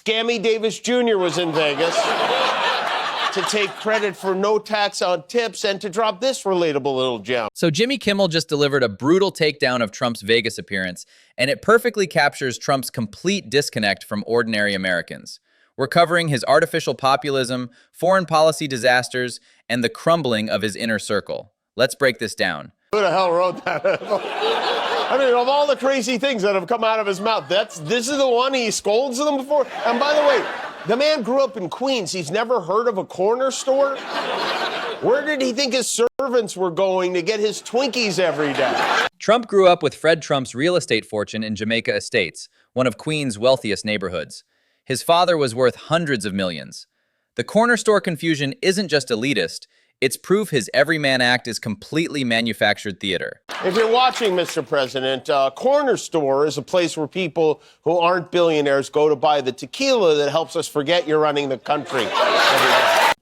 Scammy Davis Jr. was in Vegas to take credit for no tax on tips and to drop this relatable little gem. So Jimmy Kimmel just delivered a brutal takedown of Trump's Vegas appearance, and it perfectly captures Trump's complete disconnect from ordinary Americans. We're covering his artificial populism, foreign policy disasters, and the crumbling of his inner circle. Let's break this down. Who the hell wrote that? I mean, of all the crazy things that have come out of his mouth, this is the one he scolds them before. And by the way, the man grew up in Queens. He's never heard of a corner store? Where did he think his servants were going to get his Twinkies every day? Trump grew up with Fred Trump's real estate fortune in Jamaica Estates, one of Queens' wealthiest neighborhoods. His father was worth hundreds of millions. The corner store confusion isn't just elitist, it's proof his everyman act is completely manufactured theater. If you're watching, Mr. President, a corner store is a place where people who aren't billionaires go to buy the tequila that helps us forget you're running the country.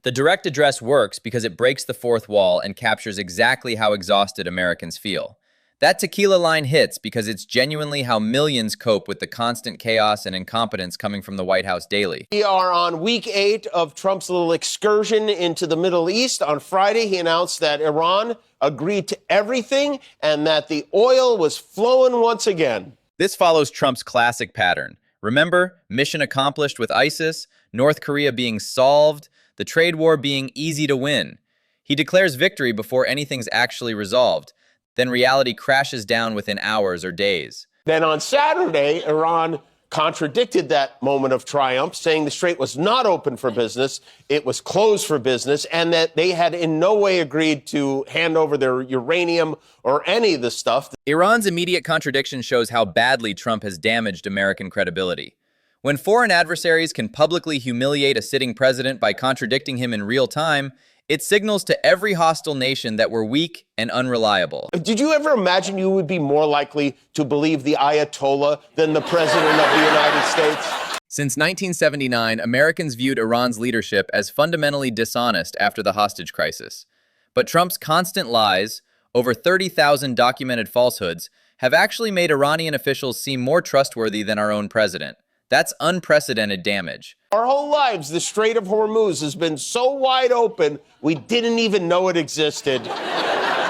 The direct address works because it breaks the fourth wall and captures exactly how exhausted Americans feel. That tequila line hits because it's genuinely how millions cope with the constant chaos and incompetence coming from the White House daily. We are on week 8 of Trump's little excursion into the Middle East. On Friday, he announced that Iran agreed to everything and that the oil was flowing once again. This follows Trump's classic pattern. Remember, mission accomplished with ISIS, North Korea being solved, the trade war being easy to win. He declares victory before anything's actually resolved. Then reality crashes down within hours or days. Then on Saturday, Iran contradicted that moment of triumph, saying the strait was not open for business, it was closed for business, and that they had in no way agreed to hand over their uranium or any of the stuff. Iran's immediate contradiction shows how badly Trump has damaged American credibility. When foreign adversaries can publicly humiliate a sitting president by contradicting him in real time, it signals to every hostile nation that we're weak and unreliable. Did you ever imagine you would be more likely to believe the Ayatollah than the President of the United States? Since 1979, Americans viewed Iran's leadership as fundamentally dishonest after the hostage crisis. But Trump's constant lies, over 30,000 documented falsehoods, have actually made Iranian officials seem more trustworthy than our own president. That's unprecedented damage. Our whole lives, the Strait of Hormuz has been so wide open, we didn't even know it existed.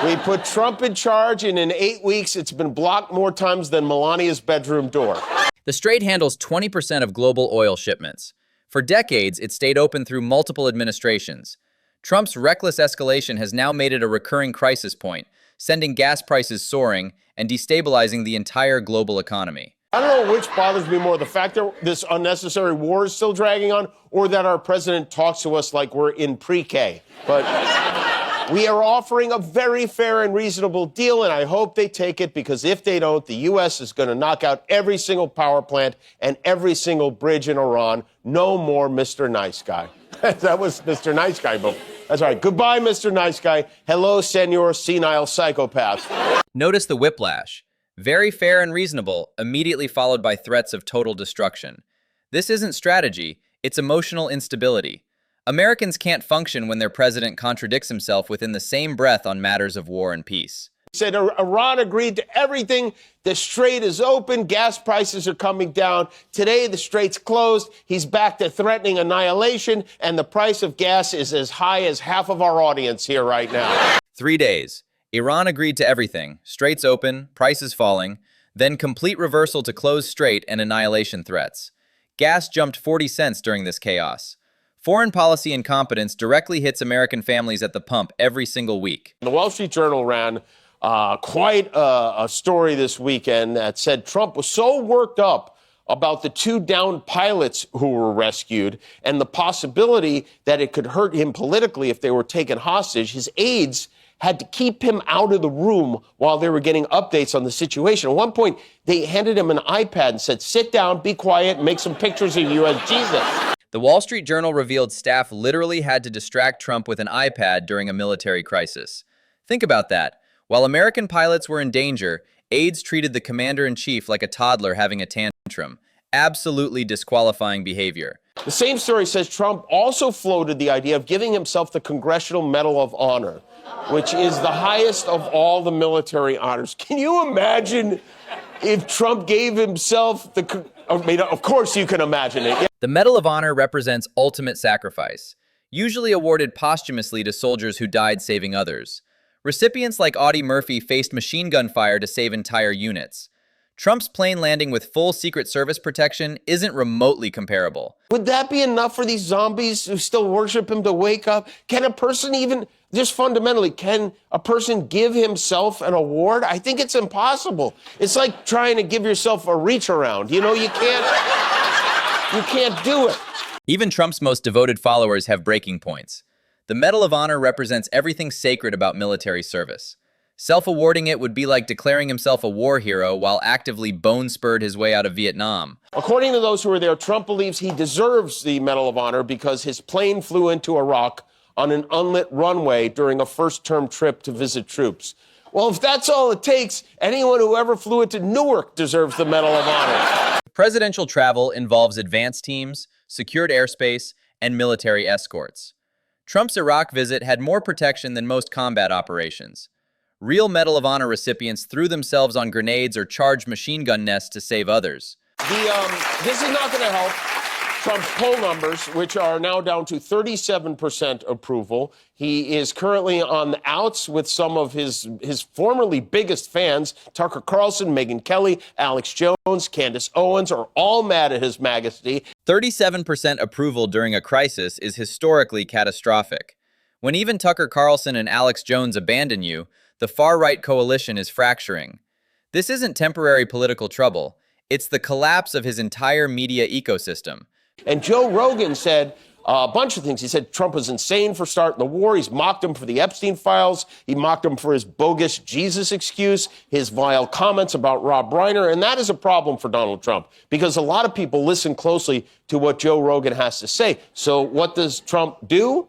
We put Trump in charge, and in 8 weeks, it's been blocked more times than Melania's bedroom door. The strait handles 20% of global oil shipments. For decades, it stayed open through multiple administrations. Trump's reckless escalation has now made it a recurring crisis point, sending gas prices soaring and destabilizing the entire global economy. I don't know which bothers me more, the fact that this unnecessary war is still dragging on, or that our president talks to us like we're in pre-K. But we are offering a very fair and reasonable deal, and I hope they take it, because if they don't, the U.S. is going to knock out every single power plant and every single bridge in Iran. No more Mr. Nice Guy. That was Mr. Nice Guy, but that's all right. Goodbye, Mr. Nice Guy. Hello, Senor Senile Psychopath. Notice the whiplash. Very fair and reasonable, immediately followed by threats of total destruction. This isn't strategy, it's emotional instability. Americans can't function when their president contradicts himself within the same breath on matters of war and peace. He said Iran agreed to everything. The strait is open. Gas prices are coming down. Today, the strait's closed. He's back to threatening annihilation, and the price of gas is as high as half of our audience here right now. 3 days. Iran agreed to everything, straits open, prices falling, then complete reversal to close strait and annihilation threats. Gas jumped 40 cents during this chaos. Foreign policy incompetence directly hits American families at the pump every single week. The Wall Street Journal ran quite a story this weekend that said Trump was so worked up about the 2 downed pilots who were rescued and the possibility that it could hurt him politically if they were taken hostage. His aides had to keep him out of the room while they were getting updates on the situation. At one point, they handed him an iPad and said, sit down, be quiet, and make some pictures of you as Jesus. The Wall Street Journal revealed staff literally had to distract Trump with an iPad during a military crisis. Think about that. While American pilots were in danger, aides treated the commander-in-chief like a toddler having a tantrum. Absolutely disqualifying behavior. The same story says Trump also floated the idea of giving himself the Congressional Medal of Honor, which is the highest of all the military honors. Can you imagine if Trump gave himself the... I mean, of course you can imagine it. The Medal of Honor represents ultimate sacrifice, usually awarded posthumously to soldiers who died saving others. Recipients like Audie Murphy faced machine gun fire to save entire units. Trump's plane landing with full Secret Service protection isn't remotely comparable. Would that be enough for these zombies who still worship him to wake up? Can a person even, just fundamentally, can a person give himself an award? I think it's impossible. It's like trying to give yourself a reach around. You know, you can't do it. Even Trump's most devoted followers have breaking points. The Medal of Honor represents everything sacred about military service. Self-awarding it would be like declaring himself a war hero while actively bone-spurred his way out of Vietnam. According to those who were there, Trump believes he deserves the Medal of Honor because his plane flew into Iraq on an unlit runway during a first-term trip to visit troops. Well, if that's all it takes, anyone who ever flew into Newark deserves the Medal of Honor. Presidential travel involves advanced teams, secured airspace, and military escorts. Trump's Iraq visit had more protection than most combat operations. Real Medal of Honor recipients threw themselves on grenades or charged machine gun nests to save others. This is not going to help Trump's poll numbers, which are now down to 37% approval. He is currently on the outs with some of his formerly biggest fans. Tucker Carlson, Megyn Kelly, Alex Jones, Candace Owens are all mad at His Majesty. 37% approval during a crisis is historically catastrophic. When even Tucker Carlson and Alex Jones abandon you, the far-right coalition is fracturing. This isn't temporary political trouble. It's the collapse of his entire media ecosystem. And Joe Rogan said a bunch of things. He said Trump was insane for starting the war. He's mocked him for the Epstein files. He mocked him for his bogus Jesus excuse, his vile comments about Rob Reiner. And that is a problem for Donald Trump because a lot of people listen closely to what Joe Rogan has to say. So what does Trump do?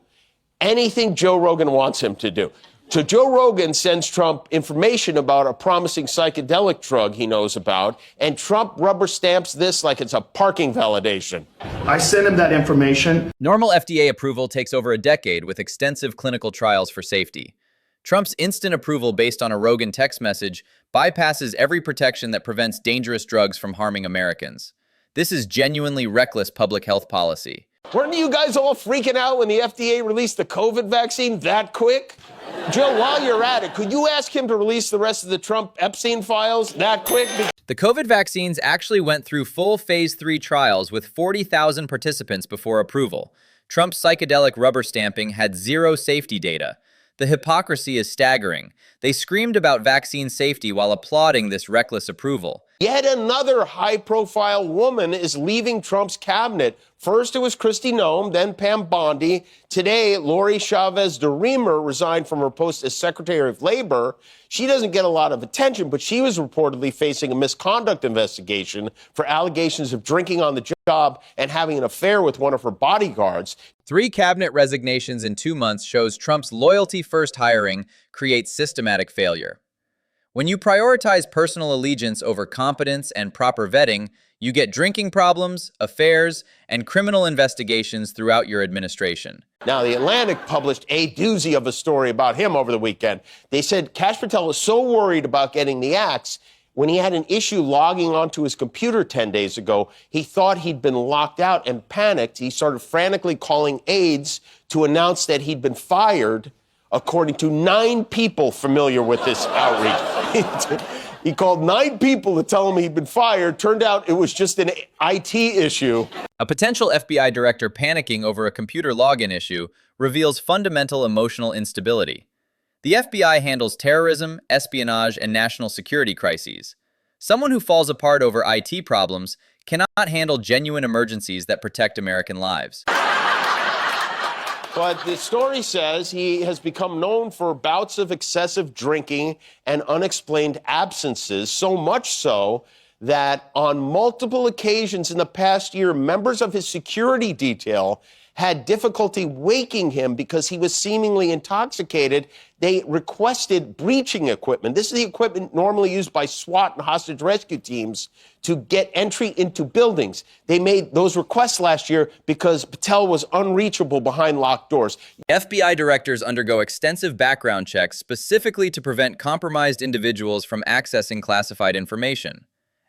Anything Joe Rogan wants him to do. So Joe Rogan sends Trump information about a promising psychedelic drug he knows about, and Trump rubber stamps this like it's a parking validation. I sent him that information. Normal FDA approval takes over a decade with extensive clinical trials for safety. Trump's instant approval based on a Rogan text message bypasses every protection that prevents dangerous drugs from harming Americans. This is genuinely reckless public health policy. Weren't you guys all freaking out when the FDA released the COVID vaccine that quick? Joe, while you're at it, could you ask him to release the rest of the Trump Epstein files that quick? The COVID vaccines actually went through full phase 3 trials with 40,000 participants before approval. Trump's psychedelic rubber stamping had zero safety data. The hypocrisy is staggering. They screamed about vaccine safety while applauding this reckless approval. Yet another high-profile woman is leaving Trump's cabinet. First, it was Kristi Noem, then Pam Bondi. Today, Lori Chavez de Remer resigned from her post as Secretary of Labor. She doesn't get a lot of attention, but she was reportedly facing a misconduct investigation for allegations of drinking on the job and having an affair with one of her bodyguards. 3 cabinet resignations in 2 months shows Trump's loyalty-first hiring creates systematic failure. When you prioritize personal allegiance over competence and proper vetting, you get drinking problems, affairs, and criminal investigations throughout your administration. Now, The Atlantic published a doozy of a story about him over the weekend. They said Kash Patel was so worried about getting the axe, when he had an issue logging onto his computer 10 days ago, he thought he'd been locked out and panicked. He started frantically calling aides to announce that he'd been fired, according to 9 people familiar with this outreach. He called 9 people to tell him he'd been fired. Turned out it was just an IT issue. A potential FBI director panicking over a computer login issue reveals fundamental emotional instability. The FBI handles terrorism, espionage, and national security crises. Someone who falls apart over IT problems cannot handle genuine emergencies that protect American lives. But the story says he has become known for bouts of excessive drinking and unexplained absences, so much so that on multiple occasions in the past year, members of his security detail had difficulty waking him because he was seemingly intoxicated. They requested breaching equipment. This is the equipment normally used by SWAT and hostage rescue teams to get entry into buildings. They made those requests last year because Patel was unreachable behind locked doors. FBI directors undergo extensive background checks specifically to prevent compromised individuals from accessing classified information.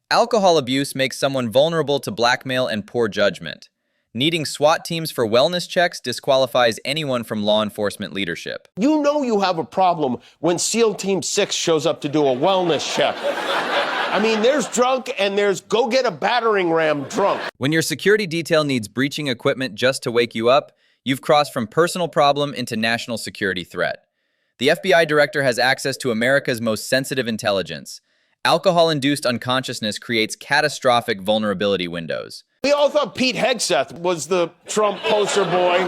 Alcohol abuse makes someone vulnerable to blackmail and poor judgment. Needing SWAT teams for wellness checks disqualifies anyone from law enforcement leadership. You know you have a problem when SEAL Team 6 shows up to do a wellness check. I mean, there's drunk and there's go get a battering ram drunk. When your security detail needs breaching equipment just to wake you up, you've crossed from personal problem into national security threat. The FBI director has access to America's most sensitive intelligence. Alcohol-induced unconsciousness creates catastrophic vulnerability windows. We all thought Pete Hegseth was the Trump poster boy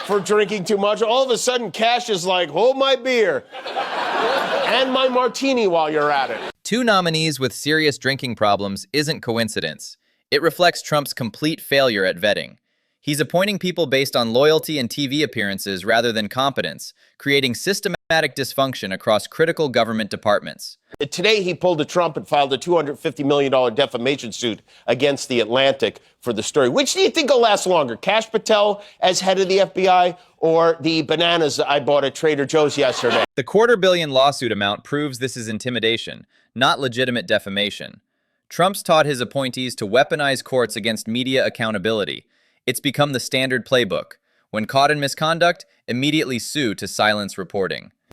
for drinking too much. All of a sudden, Cash is like, hold my beer and my martini while you're at it. 2 nominees with serious drinking problems isn't coincidence. It reflects Trump's complete failure at vetting. He's appointing people based on loyalty and TV appearances rather than competence, creating systematic dysfunction across critical government departments. Today, he pulled a Trump and filed a $250 million defamation suit against The Atlantic for the story. Which do you think will last longer, Kash Patel as head of the FBI or the bananas I bought at Trader Joe's yesterday? The $250 million lawsuit amount proves this is intimidation, not legitimate defamation. Trump's taught his appointees to weaponize courts against media accountability. It's become the standard playbook. When caught in misconduct, immediately sue to silence reporting.